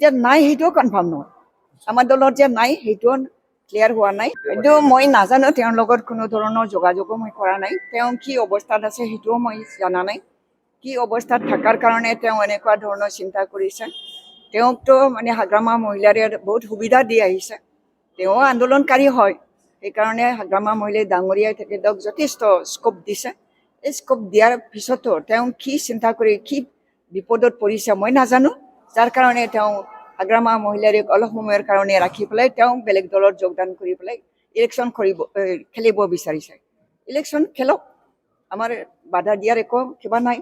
এতিয়া নাই সেইটোও কনফাৰ্ম নহয় আমাৰ দলত যে নাই সেইটোও ক্লিয়াৰ হোৱা নাই কিন্তু মই নাজানো তেওঁৰ লগত কোনো ধৰণৰ যোগাযোগো মই কৰা নাই তেওঁ কি অৱস্থাত আছে সেইটোও মই জানা নাই কি অৱস্থাত থকাৰ কাৰণে তেওঁ এনেকুৱা ধৰণৰ চিন্তা কৰিছে তেওঁকতো মানে হাগ্ৰামা মহিলাৰে বহুত সুবিধা দি আহিছে তেওঁ আন্দোলনকাৰী হয় সেইকাৰণে হাগ্ৰামা মহিলাই ডাঙৰীয়াই তেখেতক যথেষ্ট স্কোপ দিছে এই স্কোপ দিয়াৰ পিছতো তেওঁ কি চিন্তা কৰি কি বিপদত পৰিছে মই নাজানো যাৰ কাৰণে তেওঁ হাগ্ৰামা মহিলাৰে অলপ সময়ৰ কাৰণে ৰাখি পেলাই তেওঁ বেলেগ দলত যোগদান কৰি পেলাই ইলেকশ্যন খেলিব বিচাৰিছে ইলেকশ্যন খেলক আমাৰ বাধা দিয়াৰ একো কিবা নাই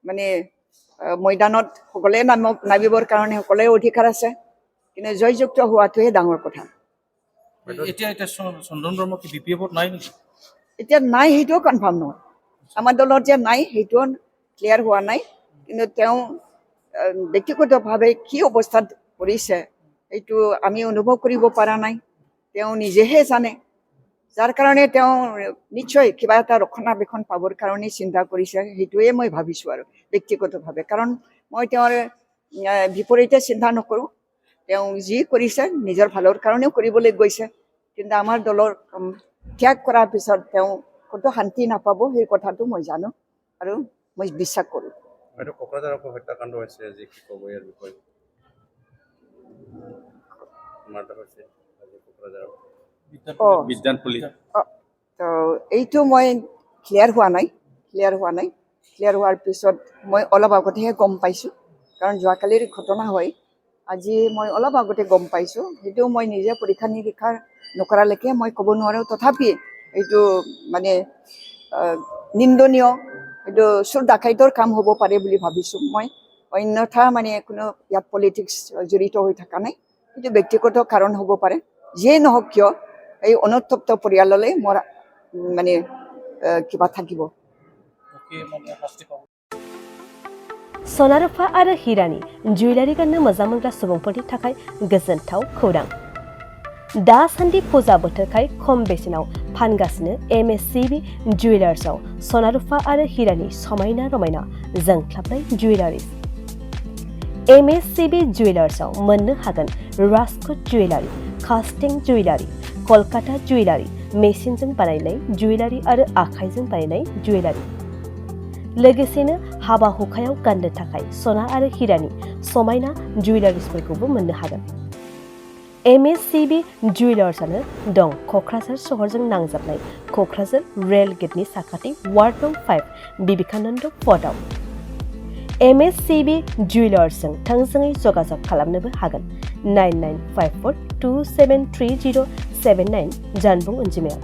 মানে ময়দানত সকলোৱে নামিবৰ কাৰণে সকলোৱে অধিকাৰ আছে কিন্তু জয়যুক্ত হোৱাটোহে ডাঙৰ কথা এতিয়া নাই সেইটোও কনফাৰ্ম নহয় আমাৰ দলত যে নাই সেইটোও ক্লিয়াৰ হোৱা নাই কিন্তু তেওঁ ব্যক্তিগতভাৱে কি অৱস্থাত পৰিছে এইটো আমি অনুভৱ কৰিব পৰা নাই তেওঁ নিজেহে জানে যাৰ কাৰণে তেওঁ নিশ্চয় কিবা এটা ৰক্ষণাবেক্ষণ পাবৰ কাৰণে চিন্তা কৰিছে সেইটোৱে মই ভাবিছোঁ আৰু ব্যক্তিগতভাৱে কাৰণ মই তেওঁৰ বিপৰীতে চিন্তা নকৰোঁ তেওঁ যি কৰিছে নিজৰ ভালৰ কাৰণেও কৰিবলৈ গৈছে কিন্তু আমাৰ দলৰ ত্যাগ কৰাৰ পিছত তেওঁ ক'তো শান্তি নাপাব সেই কথাটো মই জানো আৰু মই বিশ্বাস কৰোঁ হত্যাকাণ্ড হৈছে আজি কি ক'ব ইয়াৰ বিষয়ে এইটো মই ক্লিয়াৰ হোৱা নাই ক্লিয়াৰ হোৱাৰ পিছত মই অলপ আগতেহে গম পাইছোঁ কাৰণ যোৱাকালিৰ ঘটনা হয় আজি মই অলপ আগতে গম পাইছোঁ সেইটো মই নিজে পৰীক্ষা নিৰীক্ষা নকৰালৈকে মই ক'ব নোৱাৰোঁ তথাপি এইটো মানে নিন্দনীয় এইটো চোৰ ডাকাইতৰ কাম হ'ব পাৰে বুলি ভাবিছোঁ মই অন্যথা মানে কোনো ইয়াত পলিটিক্স জড়িত হৈ থকা নাই এইটো ব্যক্তিগত কাৰণ হ'ব পাৰে যিয়ে নহওক কিয় এই অনুতপ্ত পৰিয়াললৈ মোৰ মানে কিবা থাকিব सनारुफा आरो हिरानि जुवेलारि गाननो मोजां मोनग्रा सुबुंफोरनि थाखाय गोजोनथाव खौरां दासान्दि फुजा बोथोरखाय खम बेसेनाव फानगासिनो MSCB जुवेलार्सआव सनारुफा आरो हिरानि समायना रमायना जोंख्लाबनाय जुवेलारिज MSCB जुवेलार्सआव मोननो हागोन Rajkot jewellery कास्टिं jewellery Kolkata jewellery मेसिनजों बानायनाय जुवेलारि आरो आखाइजों बानायनाय जुवेलारि लोगोसेनो हाबा हुखायाव गाननो थाखाय सना आरो हिरानि समायना जुवेलारिसफोरखौबो मोननो हागोन MSCB जुवेलार्सआनो दं क'क्राझार सहरजों नांजाबनाय क'क्राझार रेल गेटनि साखाथि वार्ड नं 5 बिबेकानन्द पथआव MSCB जुवेलार्सजों थोंजोङै जगाजग खालामनोबो हागोन 9954273079 जानबुं अनजिमायाव